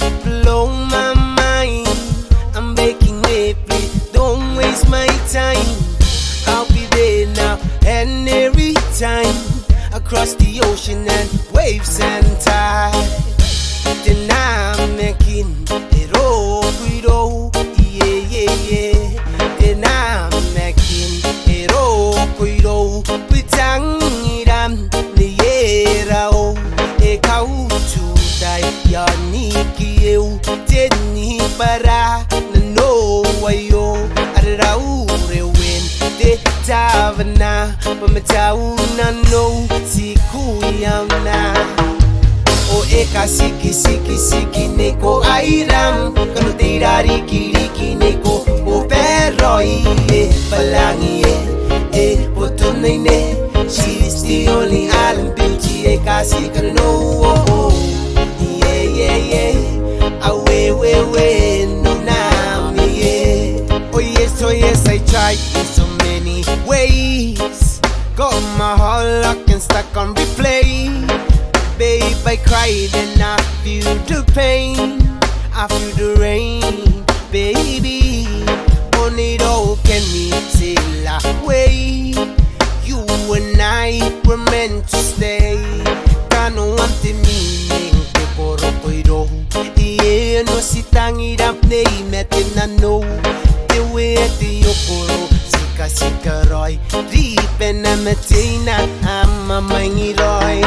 it blow my mind. I'm making it, please don't waste my time. I'll be there now and every time, across the ocean and waves and tide. Then I'm making it all with all, yeah, yeah, yeah. Then I'm making it all with all. Pitang iram ni era o e kau chudai ya niki eu teni para no wayo arau rewen de tavana pamatau na no siku yamna. O eka siki siki siki neko airam kano tira riki riki neko o peroi palangi potone ne. She's the only island beauty eka siki no. Yeah yeah yeah, away way no nami yeah. Oh yes I tried in so many ways, got my heart locked and stuck on replay. Babe, I cried and I feel the pain, I feel the rain, baby. On it all can we sail away? You and I were meant to stay. Kano ante meaning ke koro koiro. Ie no sitang irap nei metin na no. Ewe eti yokoro sika sika roy. Ripen na metina ama mangiroy.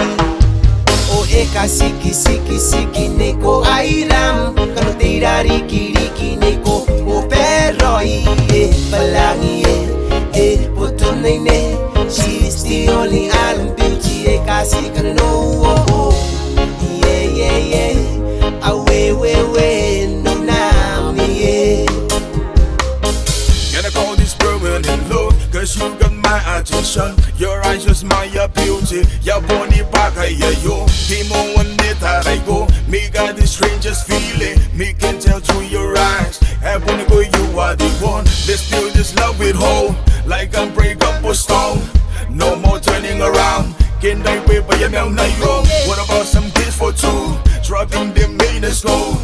O eka siki siki siki neko airam kano tira riki riki neko o peroi palangi potone ne. She's the only island beauty eka siki no. Yeah yeah yeah, away way no nami yeah. Gonna call this permanent love, cause you got my attention. Your eyes just my beauty, your body back yeah yo. Came on one day that I go, me got the strangest feeling. Me can tell through your eyes, I wanna go you are the one. Let's feel this love with hope, like a break up a stone. No more turning around, can I wait by your now yo? What about some kiss for two, dropping them in the slow?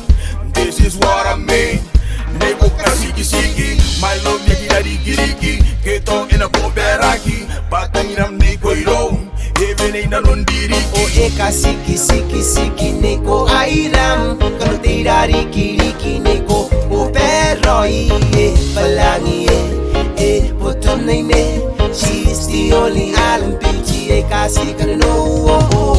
This is what I mean. Nego kasiki siki, my love negi dari giriki. Keto ina po beraki, patang inam neko iro. Even ina nondiri. O eka siki siki siki neko airam kano tira riki riki neko o peroi palangi potone ne. She's the only island beauty eka siki no.